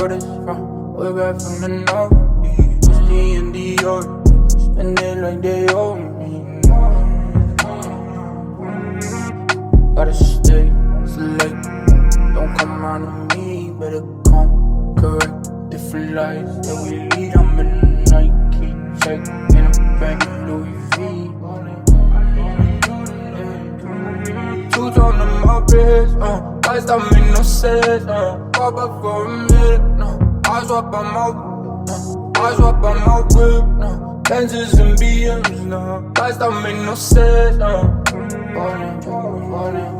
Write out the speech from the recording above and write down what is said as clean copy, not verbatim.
orders from way back from the north. Whiskey and Dior, spend it like they owe me. Gotta stay select, don't come around to me. Better come correct, different lives that we lead. I'm in a Nike check, in a bag of Louis V. Two tone on my wrist, lights don't make no sense, pop up for a minute, I swap on my whip, Benzes and BMs, lights don't make no sense, falling.